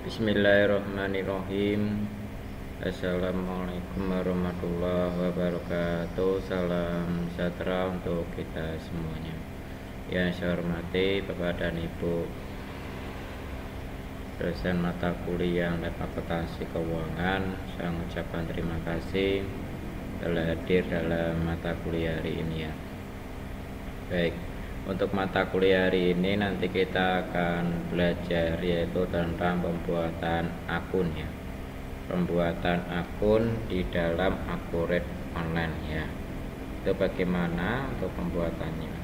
Bismillahirrahmanirrahim. Assalamualaikum warahmatullahi wabarakatuh. Salam sejahtera untuk kita semuanya. Yang saya hormati Bapak dan Ibu dosen mata kuliah Lab Akuntansi Keuangan, saya mengucapkan terima kasih telah hadir dalam mata kuliah hari ini ya. Baik, untuk mata kuliah hari ini nanti kita akan belajar yaitu tentang pembuatan akun ya. Pembuatan akun di dalam Accurate Online ya. Itu bagaimana untuk pembuatannya.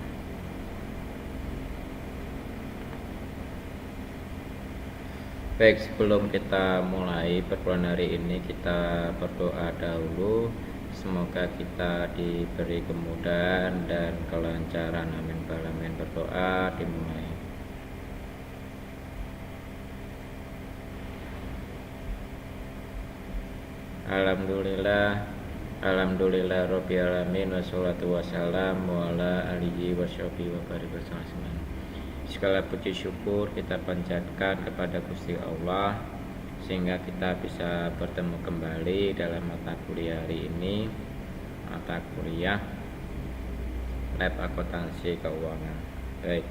Baik, sebelum kita mulai perkuliahan hari ini kita berdoa dahulu. Semoga kita diberi kemudahan dan kelancaran. Amin. Amin. Berdoa dimulai. Alhamdulillah Rabbil alamin wassalatu wassalamu ala alihi washabihi wa barik wasallam. Segala puji syukur kita panjatkan kepada Gusti Allah sehingga kita bisa bertemu kembali dalam mata kuliah hari ini, mata kuliah Lab Akuntansi Keuangan. Baik.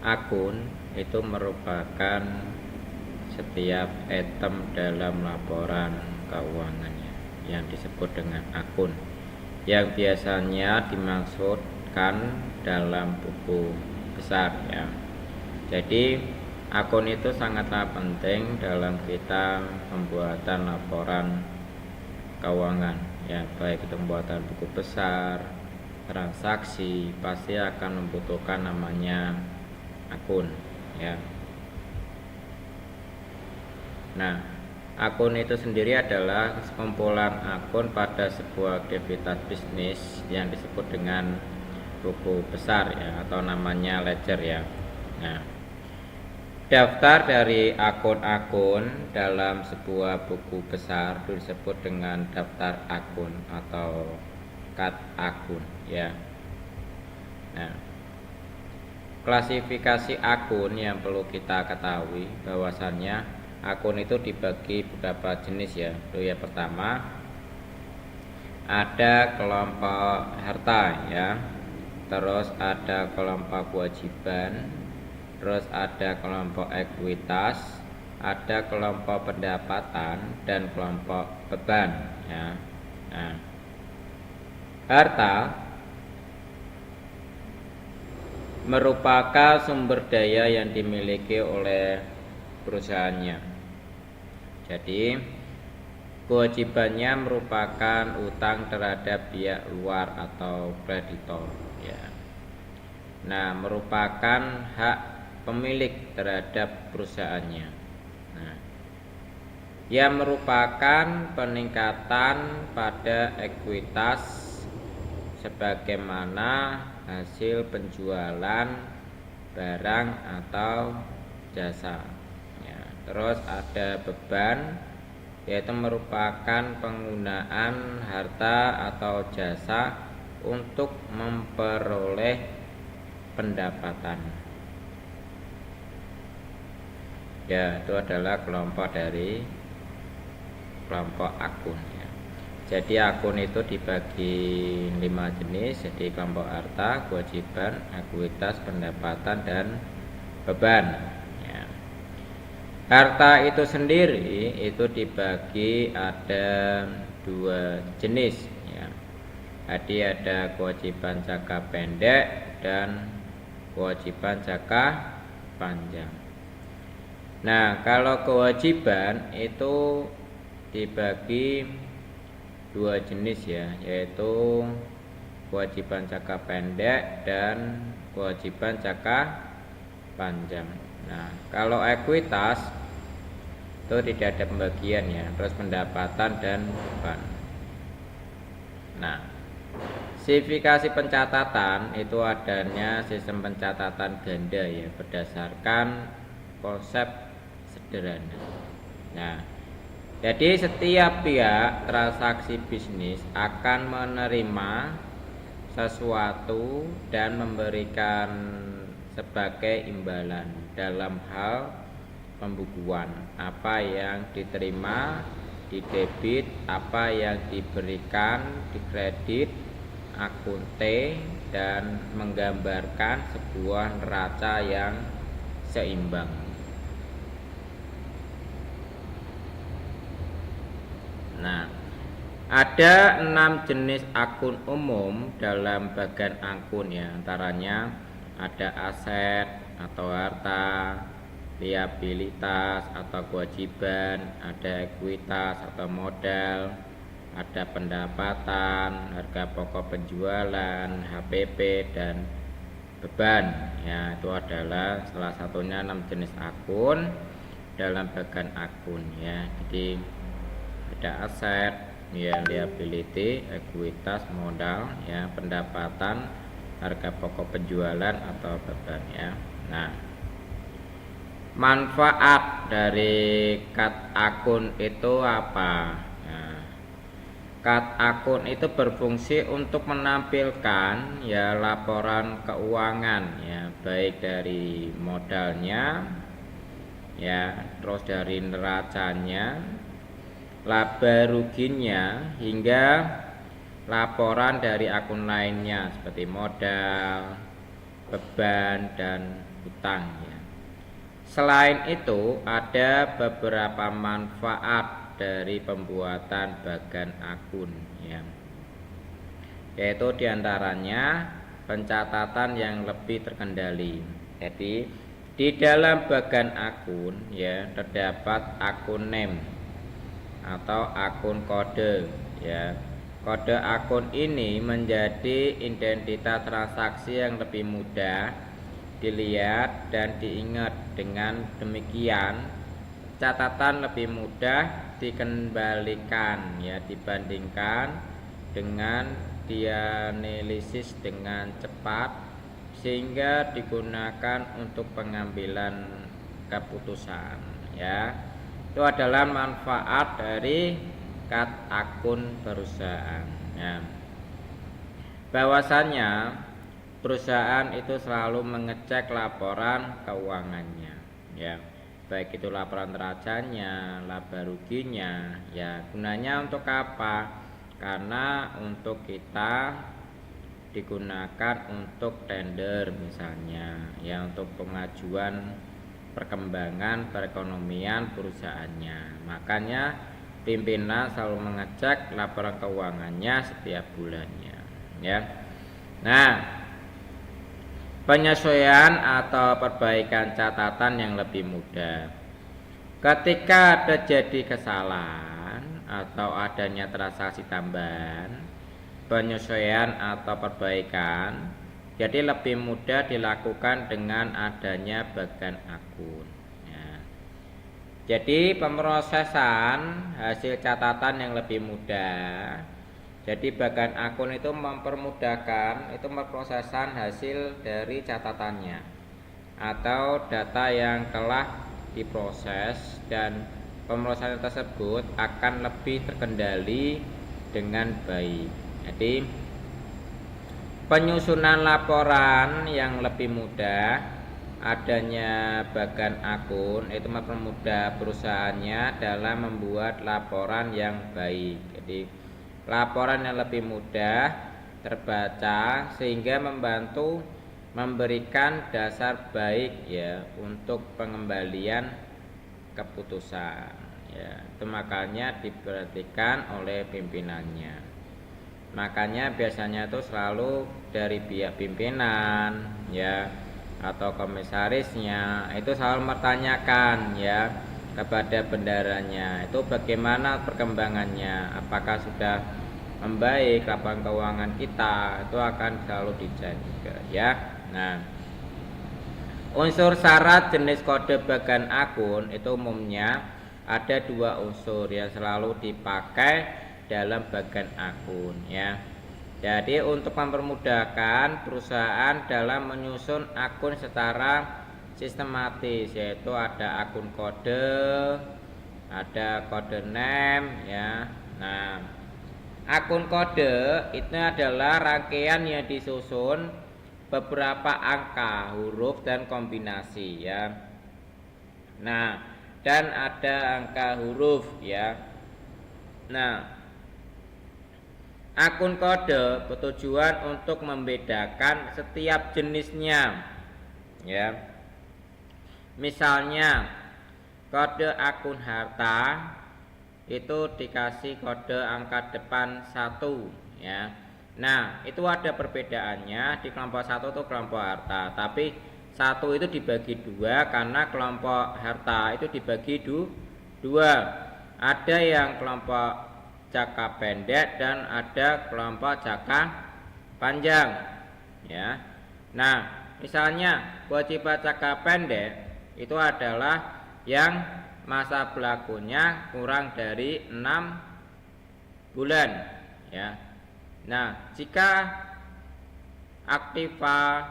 Akun itu merupakan setiap item dalam laporan keuangannya yang disebut dengan akun, yang biasanya dimaksudkan dalam buku besar ya. Jadi akun itu sangatlah penting dalam kita pembuatan laporan keuangan ya, baik itu pembuatan buku besar, transaksi, pasti akan membutuhkan namanya akun ya. Nah, akun itu sendiri adalah sekumpulan akun pada sebuah aktivitas bisnis yang disebut dengan buku besar ya, atau namanya ledger ya. Nah, daftar dari akun-akun dalam sebuah buku besar itu disebut dengan daftar akun atau kat akun ya. Nah, klasifikasi akun yang perlu kita ketahui bahwasannya akun itu dibagi beberapa jenis ya. Itu yang pertama ada kelompok harta ya, terus ada kelompok kewajiban, terus ada kelompok ekuitas, ada kelompok pendapatan dan kelompok beban ya. Nah, harta merupakan sumber daya yang dimiliki oleh perusahaannya. Jadi kewajibannya merupakan utang terhadap pihak luar atau kreditor ya. Nah, merupakan hak pemilik terhadap perusahaannya. Nah, yang merupakan peningkatan pada ekuitas sebagaimana hasil penjualan barang atau jasa ya. Terus ada beban, yaitu merupakan penggunaan harta atau jasa untuk memperoleh pendapatan ya. Itu adalah kelompok dari kelompok akun ya. Jadi akun itu dibagi 5 jenis, jadi kelompok harta, kewajiban, ekuitas, pendapatan, dan beban ya. Harta itu sendiri itu dibagi ada 2 jenis ya. Jadi ada kewajiban jangka pendek dan kewajiban jangka panjang. Nah, kalau kewajiban itu dibagi 2 jenis ya, yaitu kewajiban jangka pendek dan kewajiban jangka panjang. Nah, kalau ekuitas itu tidak ada pembagian ya, terus pendapatan dan beban. Nah, sertifikasi pencatatan itu adanya sistem pencatatan ganda ya, berdasarkan konsep sederhana. Nah, jadi setiap pihak transaksi bisnis akan menerima sesuatu dan memberikan sebagai imbalan dalam hal pembukuan. Apa yang diterima di debit, apa yang diberikan di kredit akun T, dan menggambarkan sebuah neraca yang seimbang. Nah, ada 6 jenis akun umum dalam bagian akun ya, antaranya ada aset atau harta, liabilitas atau kewajiban, ada ekuitas atau modal, ada pendapatan, harga pokok penjualan, HPP, dan beban ya. Itu adalah salah satunya 6 jenis akun dalam bagian akun ya. Jadi ada aset ya, liability, ekuitas, modal ya, pendapatan, harga pokok penjualan atau beban ya. Nah, manfaat dari cut akun itu apa? Nah, cut akun itu berfungsi untuk menampilkan ya laporan keuangan ya, baik dari modalnya ya, terus dari neracanya, laba ruginya, hingga laporan dari akun lainnya seperti modal, beban, dan hutang ya. Selain itu, ada beberapa manfaat dari pembuatan bagan akun ya, yaitu diantaranya pencatatan yang lebih terkendali. Jadi di dalam bagan akun ya terdapat akun name atau akun kode ya. Kode akun ini menjadi identitas transaksi yang lebih mudah dilihat dan diingat. Dengan demikian, catatan lebih mudah dikembalikan ya dibandingkan dengan dianalisis dengan cepat, sehingga digunakan untuk pengambilan keputusan ya. Itu adalah manfaat dari cut akun perusahaan ya. Bahwasannya perusahaan itu selalu mengecek laporan keuangannya ya, baik itu laporan neracanya, laba ruginya ya. Gunanya untuk apa? Karena untuk kita digunakan untuk tender misalnya ya, untuk pengajuan perkembangan perekonomian perusahaannya. Makanya pimpinan selalu mengecek laporan keuangannya setiap bulannya ya. Nah, penyesuaian atau perbaikan catatan yang lebih mudah. Ketika terjadi kesalahan atau adanya transaksi tambahan, penyesuaian atau perbaikan jadi lebih mudah dilakukan dengan adanya bagan akun ya. Jadi pemrosesan hasil catatan yang lebih mudah. Jadi bagan akun itu mempermudahkan itu pemrosesan hasil dari catatannya atau data yang telah diproses, dan pemrosesan tersebut akan lebih terkendali dengan baik. Jadi penyusunan laporan yang lebih mudah, adanya bagan akun itu mempermudah perusahaannya dalam membuat laporan yang baik. Jadi laporan yang lebih mudah terbaca sehingga membantu memberikan dasar baik ya untuk pengembalian keputusan ya. Itu makanya diperhatikan oleh pimpinannya. Makanya biasanya itu selalu dari pihak pimpinan ya atau komisarisnya itu selalu bertanyakan ya kepada bendaranya itu bagaimana perkembangannya, apakah sudah membaik laporan keuangan kita, itu akan selalu dijaga ya. Nah, unsur syarat jenis kode bagan akun itu umumnya ada 2 unsur yang selalu dipakai dalam bagan akun ya. Jadi untuk mempermudahkan perusahaan dalam menyusun akun secara sistematis, yaitu ada akun kode, ada kode name ya. Nah, Akun kode itu adalah rangkaian yang disusun beberapa angka, huruf dan kombinasi ya. Nah, dan ada angka huruf ya. Nah, akun kode bertujuan untuk membedakan setiap jenisnya ya. Misalnya kode akun harta itu dikasih kode angka depan 1 ya. Nah, itu ada perbedaannya. Di kelompok 1 itu kelompok harta, tapi 1 itu dibagi 2 karena kelompok harta itu dibagi 2. Ada yang kelompok jangka pendek dan ada kelompok jangka panjang ya. Nah, misalnya kewajiban jangka pendek itu adalah yang masa berlakunya kurang dari 6 bulan ya. Nah, jika aktiva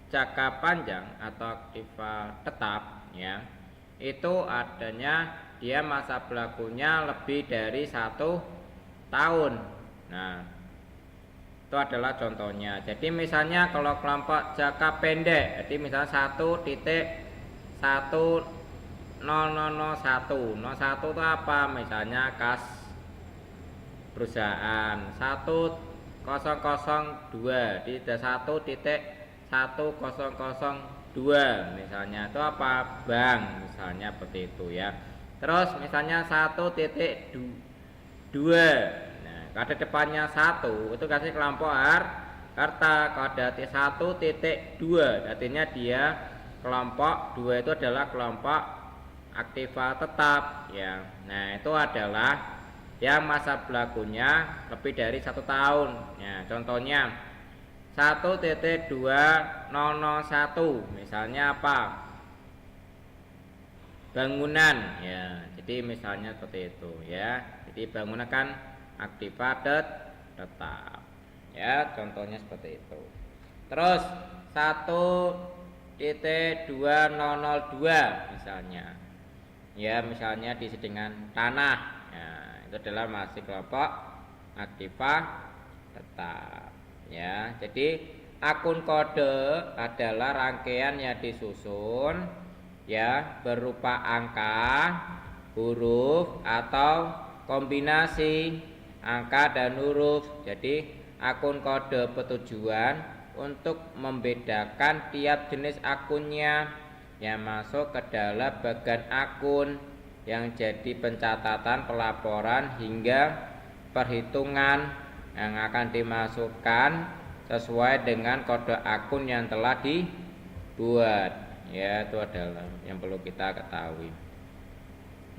jangka panjang atau aktiva tetap ya, itu adanya dia masa berlakunya lebih dari 1 tahun. Nah, itu adalah contohnya. Jadi misalnya kalau kelompok jangka pendek, jadi misalnya 1.1 001 itu apa? Misalnya kas perusahaan 1002 di 1.1002 misalnya itu apa? Bank misalnya seperti itu ya. Terus misalnya 1.2, nah kode depannya 1 itu kasih kelompok harta. Kode 1.2 artinya dia kelompok 2 itu adalah kelompok aktiva tetap ya. Nah, itu adalah yang masa berlakunya lebih dari 1 tahun ya. Contohnya 1.2001 misalnya apa? Bangunan ya. Jadi misalnya seperti itu ya. Jadi bangunan kan aktiva tetap ya, contohnya seperti itu. Terus 1.2002 misalnya ya, misalnya di dengan tanah ya, itu adalah masih kelompok aktiva tetap ya. Jadi akun kode adalah rangkaian yang disusun ya berupa angka, huruf atau kombinasi angka dan huruf. Jadi akun kode bertujuan untuk membedakan tiap jenis akunnya yang masuk ke dalam bagian akun yang jadi pencatatan, pelaporan hingga perhitungan yang akan dimasukkan sesuai dengan kode akun yang telah dibuat ya. Itu adalah yang perlu kita ketahui.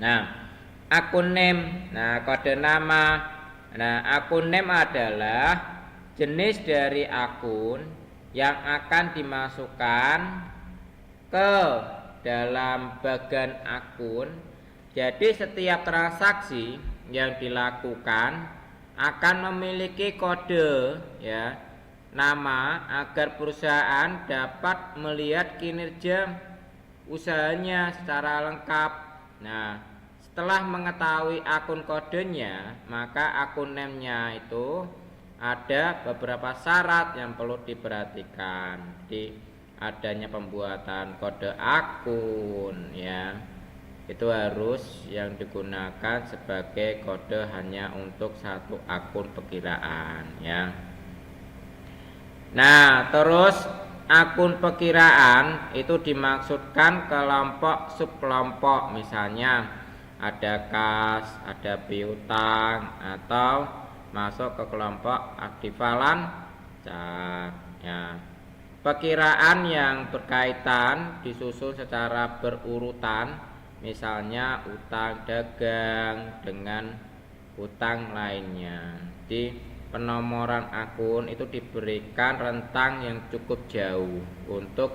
Nah, akun name, nah kode nama. Nah, akun name adalah jenis dari akun yang akan dimasukkan ke dalam bagian akun. Jadi setiap transaksi yang dilakukan akan memiliki kode ya nama agar perusahaan dapat melihat kinerja usahanya secara lengkap. Nah, setelah mengetahui akun kodenya, maka akun name-nya itu ada beberapa syarat yang perlu diperhatikan. Adanya pembuatan kode akun ya, itu harus yang digunakan sebagai kode hanya untuk 1 akun perkiraan ya. Nah, terus akun perkiraan itu dimaksudkan kelompok subkelompok, misalnya ada kas, ada piutang, atau masuk ke kelompok aktiva lancar ya. Perkiraan yang berkaitan disusun secara berurutan, misalnya utang dagang dengan utang lainnya. Di penomoran akun itu diberikan rentang yang cukup jauh untuk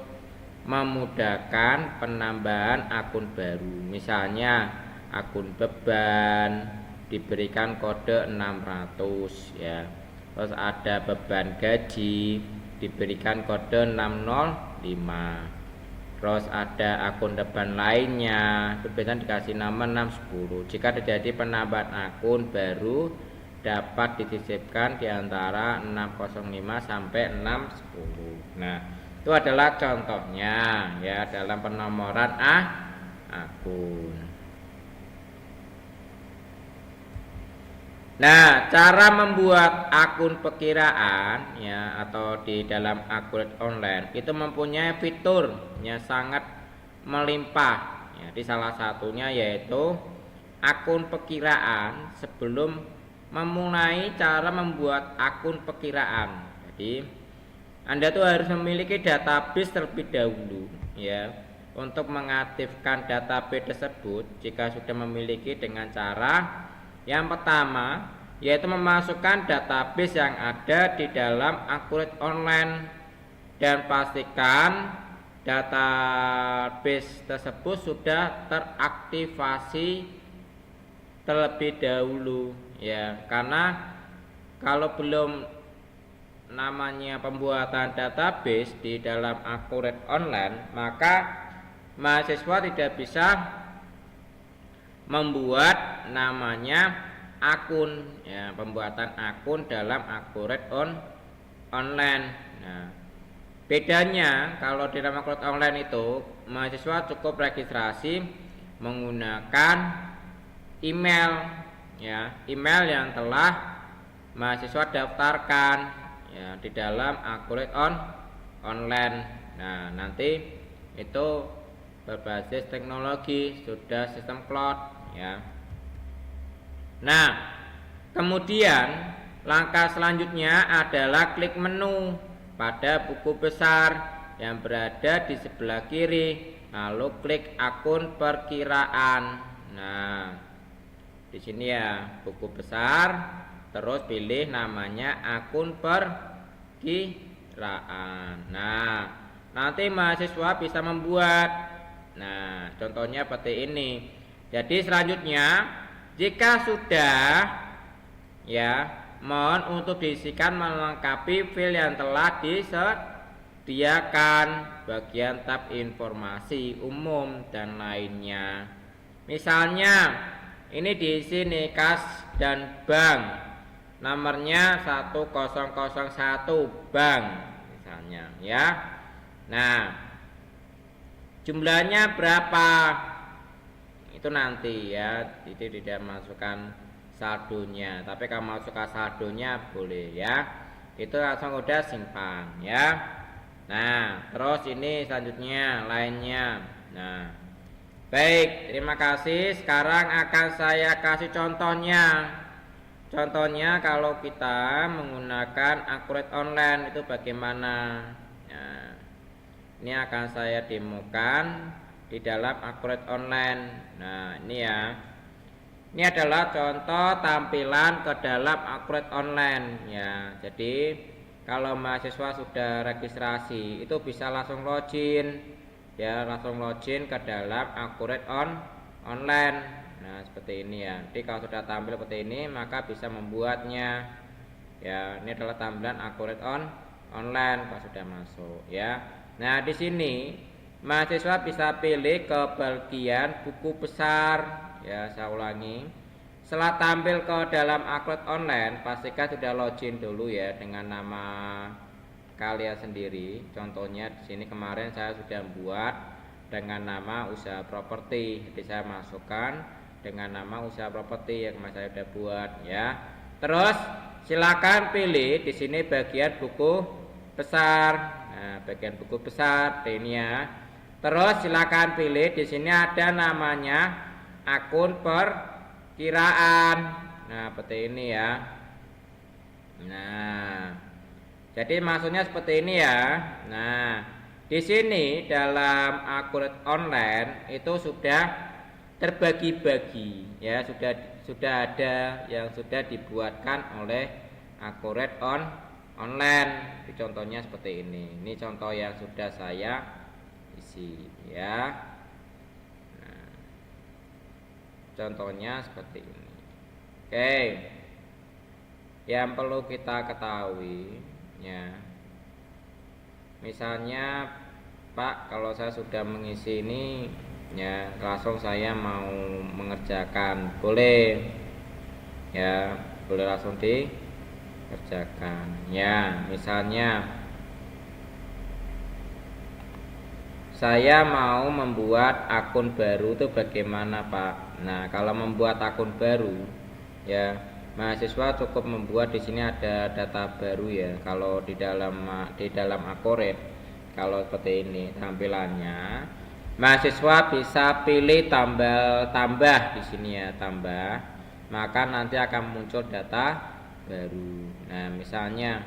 memudahkan penambahan akun baru. Misalnya akun beban diberikan kode 600 ya. Terus ada beban gaji diberikan kode 605. Terus ada akun depan lainnya itu biasanya dikasih nama 610. Jika terjadi penambahan akun baru dapat disisipkan di antara 605 sampai 610. Nah, itu adalah contohnya ya dalam penomoran akun. Nah, cara membuat akun perkiraan ya atau di dalam akun online itu mempunyai fitur yang sangat melimpah. Ya, di salah satunya yaitu akun perkiraan sebelum memulai cara membuat akun perkiraan. Jadi, Anda tuh harus memiliki database terlebih dahulu ya untuk mengaktifkan database tersebut. Jika sudah memiliki dengan cara yang pertama yaitu memasukkan database yang ada di dalam akun online dan pastikan database tersebut sudah teraktivasi terlebih dahulu ya, karena kalau belum namanya pembuatan database di dalam akun online maka mahasiswa tidak bisa membuat namanya akun ya, pembuatan akun dalam akun online. Nah, bedanya kalau di dalam akun online itu mahasiswa cukup registrasi menggunakan email ya, email yang telah mahasiswa daftarkan ya di dalam akun online. Nah, nanti itu berbasis teknologi sudah sistem cloud ya. Nah, kemudian langkah selanjutnya adalah klik menu pada buku besar yang berada di sebelah kiri, lalu klik akun perkiraan. Nah, di sini ya buku besar, terus pilih namanya akun perkiraan. Nah, nanti mahasiswa bisa membuat. Nah, contohnya seperti ini. Jadi selanjutnya jika sudah ya, mohon untuk diisikan melengkapi file yang telah disediakan bagian tab informasi umum dan lainnya. Misalnya ini diisi nih kas dan bank, nomornya 1001 bank misalnya ya. Nah, jumlahnya berapa itu nanti ya, itu tidak masukkan saldonya, tapi kalau masukkan saldonya boleh ya, itu langsung udah simpan ya. Nah, terus ini selanjutnya lainnya. Nah, baik, terima kasih. Sekarang akan saya kasih contohnya. Contohnya kalau kita menggunakan akun online itu bagaimana. Nah, ini akan saya demokan di dalam akun online. Nah, ini ya. Ini adalah contoh tampilan ke dalam akun online ya. Jadi, kalau mahasiswa sudah registrasi itu bisa langsung login ya, langsung login ke dalam akun online. Nah, seperti ini ya. Jadi kalau sudah tampil seperti ini maka bisa membuatnya. Ya, ini adalah tampilan akun online kalau sudah masuk ya. Nah, di sini mahasiswa bisa pilih ke bagian buku besar ya, saya ulangi. Setelah tampil ke dalam akun online, pastikan sudah login dulu ya dengan nama kalian sendiri. Contohnya di sini kemarin saya sudah buat dengan nama usaha properti. Jadi saya masukkan dengan nama usaha properti yang kemarin saya sudah buat ya. Terus silakan pilih di sini bagian buku besar. Nah, bagian buku besar ini ya. Terus silakan pilih di sini ada namanya akun perkiraan. Nah, seperti ini ya. Nah, jadi maksudnya seperti ini ya. Nah, di sini dalam akun online itu sudah terbagi-bagi ya, sudah ada yang sudah dibuatkan oleh akun online. Contohnya seperti ini. Ini contoh yang sudah saya isi ya. Nah, contohnya seperti ini. Oke, yang perlu kita ketahui ya, misalnya Pak, kalau saya sudah mengisi ini ya, langsung saya mau mengerjakan boleh ya, boleh langsung dikerjakan ya. Misalnya saya mau membuat akun baru itu bagaimana Pak? Nah, kalau membuat akun baru ya, mahasiswa cukup membuat di sini ada data baru ya. Kalau di dalam Akoret, kalau seperti ini tampilannya, mahasiswa bisa pilih tambah di sini ya, tambah. Maka nanti akan muncul data baru. Nah, misalnya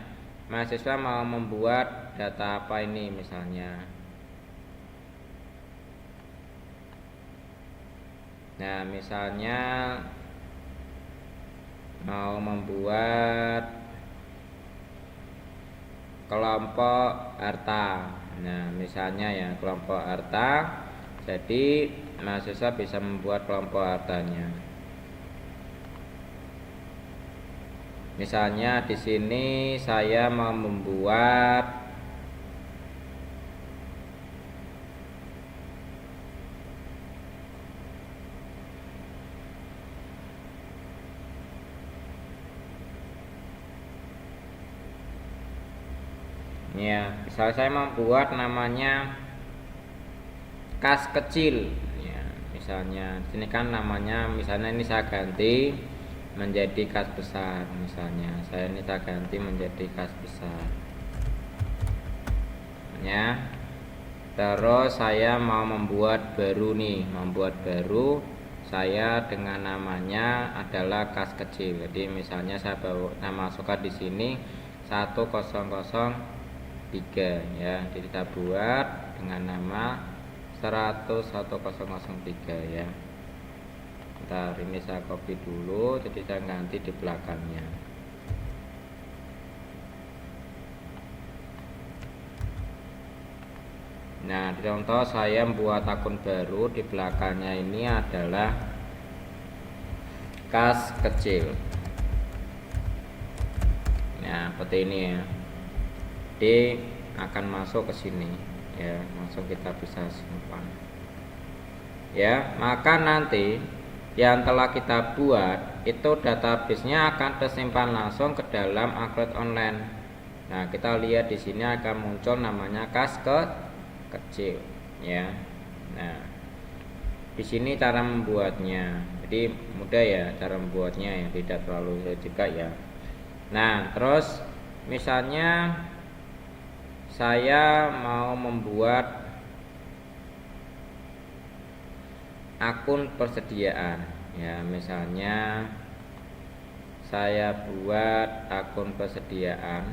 mahasiswa mau membuat data apa ini misalnya. Nah, misalnya mau membuat kelompok harta. Nah, misalnya ya kelompok harta. Jadi mahasiswa bisa membuat kelompok hartanya. Misalnya di sini saya mau membuat ya, misal saya membuat namanya kas kecil ya, misalnya di sini kan namanya, misalnya ini saya ganti menjadi kas besar, misalnya saya ganti menjadi kas besar ya. Terus saya mau membuat baru nih, saya dengan namanya adalah kas kecil. Jadi misalnya saya masukkan di sini 1003 ya. Jadi kita buat dengan nama 1003 ya. Bentar, ini saya copy dulu, jadi saya ganti di belakangnya. Nah, contoh saya membuat akun baru, di belakangnya ini adalah kas kecil. Nah, seperti ini ya. D akan masuk ke sini ya, langsung kita bisa simpan ya. Maka nanti yang telah kita buat itu database-nya akan tersimpan langsung ke dalam Akoret Online. Nah, kita lihat di sini akan muncul namanya kas kecil ya. Nah, di sini cara membuatnya, jadi mudah ya cara membuatnya ya, tidak terlalu juga ya. Nah, terus misalnya saya mau membuat akun persediaan ya, misalnya saya buat akun persediaan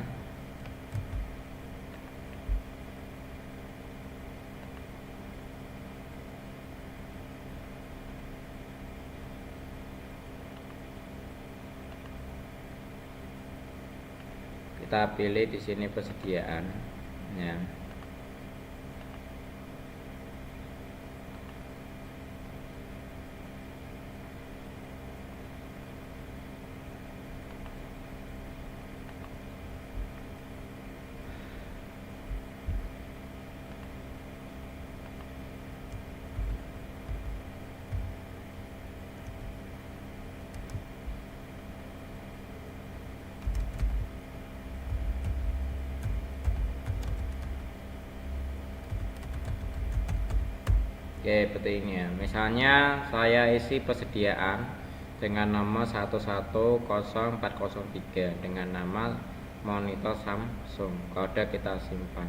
kita pilih di sini persediaan ya. Oke, seperti ini ya. Misalnya saya isi persediaan dengan nama 110403 dengan nama monitor Samsung. Kode kita simpan.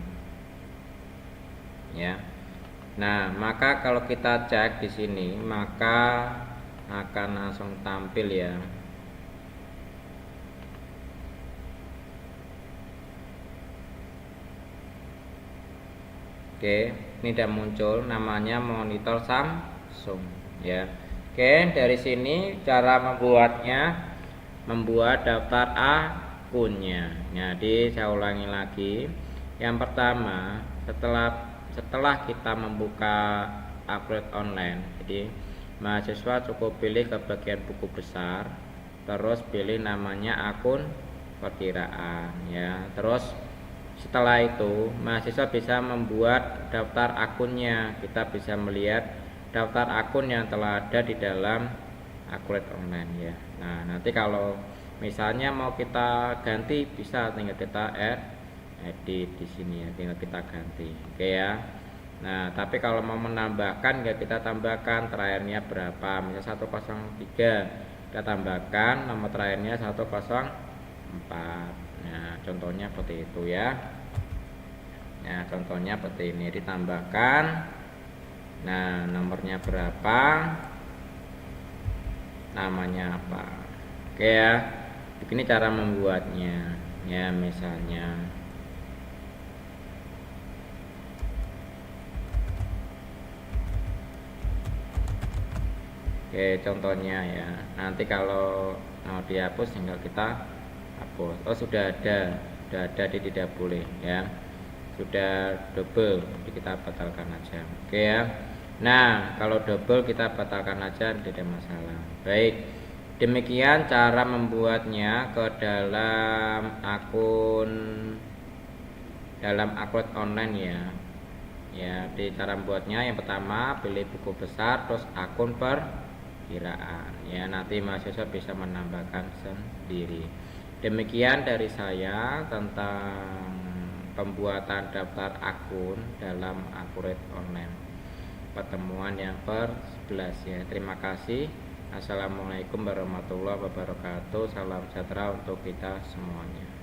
Ya. Nah, maka kalau kita cek di sini, maka akan langsung tampil ya. Oke, ini sudah muncul namanya monitor Samsung ya. Oke, dari sini cara membuatnya, membuat daftar akunnya. Jadi saya ulangi lagi. Yang pertama, setelah kita membuka Akoret Online, jadi mahasiswa cukup pilih ke bagian buku besar, terus pilih namanya akun perkiraan ya. Terus setelah itu mahasiswa bisa membuat daftar akunnya. Kita bisa melihat daftar akun yang telah ada di dalam Akoret Online ya. Nah, nanti kalau Misalnya mau kita ganti bisa, tinggal kita edit di sini ya, tinggal kita ganti. Oke ya. Nah, tapi kalau mau menambahkan ya kita tambahkan terakhirnya berapa. Misalnya 103, kita tambahkan nomor terakhirnya 104. Nah, contohnya seperti itu ya. Nah, contohnya seperti ini, ditambahkan. Nah, nomornya berapa, namanya apa. Oke ya. Begini cara membuatnya. Ya, misalnya oke, contohnya ya. Nanti kalau mau dihapus tinggal kita hapus. Oh, sudah ada di tidak boleh ya. Sudah double, jadi kita batalkan aja. Oke ya. Nah, kalau double kita batalkan aja, tidak masalah. Baik. Demikian cara membuatnya ke dalam akun online ya. Ya, di cara membuatnya yang pertama pilih buku besar, terus akun perkiraan. Ya, nanti mahasiswa bisa menambahkan sendiri. Demikian dari saya tentang pembuatan daftar akun dalam Accurate Online. Pertemuan yang ke-11 ya. Terima kasih. Assalamualaikum warahmatullahi wabarakatuh. Salam sejahtera untuk kita semuanya.